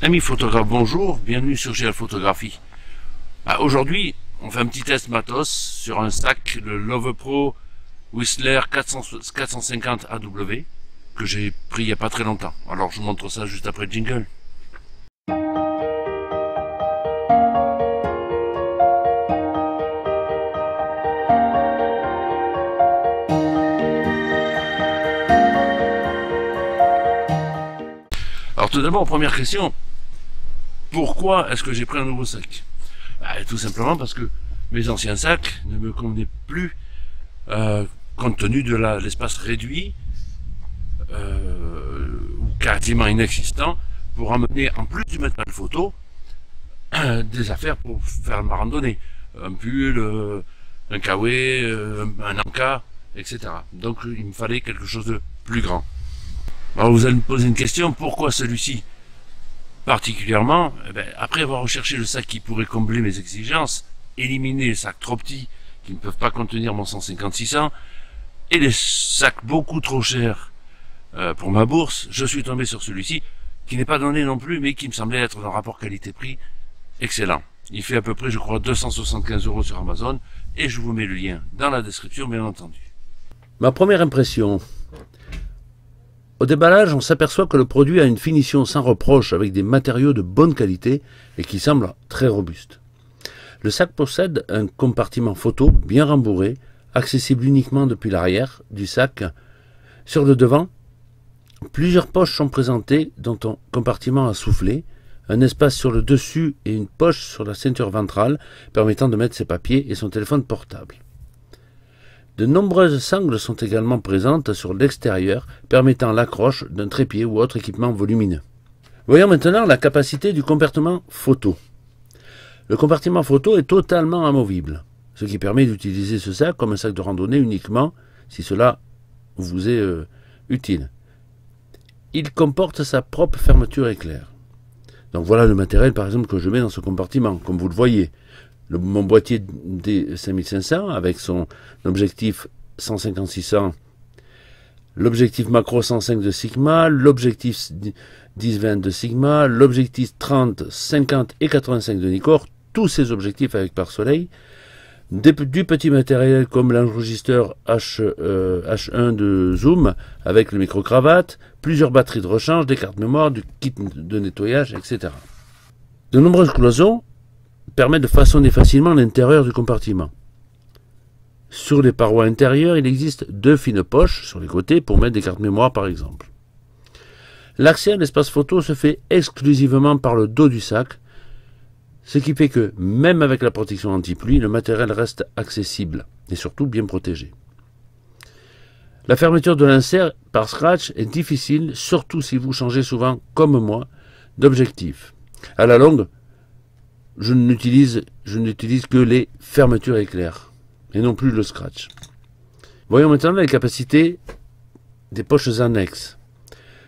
Amis photographes, bonjour, bienvenue sur GL Photographie. Aujourd'hui, on fait un petit test matos sur un sac, le Love Pro Whistler 450 AW, que j'ai pris il n'y a pas très longtemps. Alors je vous montre ça juste après le jingle. Alors tout d'abord, première question, pourquoi est-ce que j'ai pris un nouveau sac? Tout simplement parce que mes anciens sacs ne me convenaient plus compte tenu de l'espace réduit ou quasiment inexistant pour emmener, en plus du matériel photo, des affaires pour faire ma randonnée, un pull, un kawé, un anka, etc. Donc il me fallait quelque chose de plus grand. Alors vous allez me poser une question, pourquoi celui-ci particulièrement? Après avoir recherché le sac qui pourrait combler mes exigences, éliminer les sacs trop petits qui ne peuvent pas contenir mon 150-600 et les sacs beaucoup trop chers pour ma bourse, je suis tombé sur celui-ci qui n'est pas donné non plus mais qui me semblait être d'un rapport qualité-prix excellent. Il fait à peu près, je crois, 275 € sur Amazon et je vous mets le lien dans la description, bien entendu. Ma première impression. Au déballage, on s'aperçoit que le produit a une finition sans reproche avec des matériaux de bonne qualité et qui semble très robuste. Le sac possède un compartiment photo bien rembourré, accessible uniquement depuis l'arrière du sac. Sur le devant, plusieurs poches sont présentées dont un compartiment à souffler, un espace sur le dessus et une poche sur la ceinture ventrale permettant de mettre ses papiers et son téléphone portable. De nombreuses sangles sont également présentes sur l'extérieur, permettant l'accroche d'un trépied ou autre équipement volumineux. Voyons maintenant la capacité du compartiment photo. Le compartiment photo est totalement amovible, ce qui permet d'utiliser ce sac comme un sac de randonnée uniquement si cela vous est utile. Il comporte sa propre fermeture éclair. Donc voilà le matériel par exemple que je mets dans ce compartiment, comme vous le voyez. Mon boîtier D5500 avec son objectif 150-600, l'objectif macro 105 de Sigma, l'objectif 10-20 de Sigma, l'objectif 30, 50 et 85 de Nikkor, tous ces objectifs avec pare-soleil, du petit matériel comme l'enregistreur H1 de Zoom avec le micro-cravate, plusieurs batteries de rechange, des cartes mémoire, du kit de nettoyage, etc. De nombreuses cloisons permet de façonner facilement l'intérieur du compartiment. Sur les parois intérieures, il existe deux fines poches sur les côtés pour mettre des cartes mémoire par exemple. L'accès à l'espace photo se fait exclusivement par le dos du sac, ce qui fait que, même avec la protection anti-pluie, le matériel reste accessible et surtout bien protégé. La fermeture de l'insert par scratch est difficile, surtout si vous changez souvent, comme moi, d'objectif. À la longue, je n'utilise que les fermetures éclair et non plus le scratch. Voyons maintenant les capacités des poches annexes.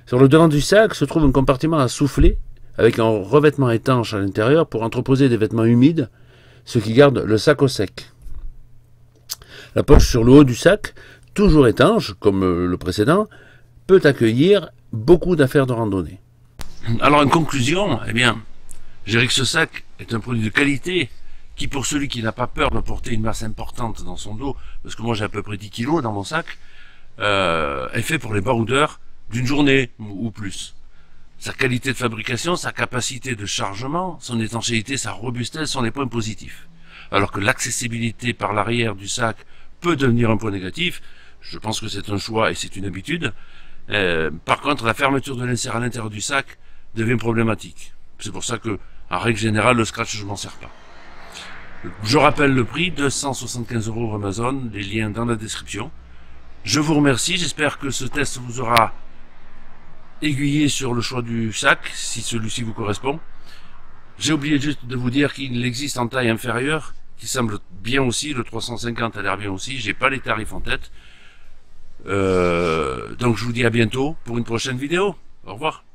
Sur le devant du sac se trouve un compartiment à souffler avec un revêtement étanche à l'intérieur pour entreposer des vêtements humides, ce qui garde le sac au sec. La poche sur le haut du sac, toujours étanche comme le précédent, peut accueillir beaucoup d'affaires de randonnée. Alors en conclusion, je dirais que ce sac est un produit de qualité qui, pour celui qui n'a pas peur de porter une masse importante dans son dos, parce que moi j'ai à peu près 10 kg dans mon sac, est fait pour les baroudeurs d'une journée ou plus. Sa qualité de fabrication, sa capacité de chargement, son étanchéité, sa robustesse sont les points positifs. Alors que l'accessibilité par l'arrière du sac peut devenir un point négatif, je pense que c'est un choix et c'est une habitude. Par contre, la fermeture de l'insert à l'intérieur du sac devient problématique. C'est pour ça que, en règle générale, le scratch, je m'en sers pas. Je rappelle le prix, 275 € Amazon, les liens dans la description. Je vous remercie, j'espère que ce test vous aura aiguillé sur le choix du sac, si celui-ci vous correspond. J'ai oublié juste de vous dire qu'il existe en taille inférieure, qui semble bien aussi, le 350 a l'air bien aussi, j'ai pas les tarifs en tête. Donc je vous dis à bientôt pour une prochaine vidéo. Au revoir.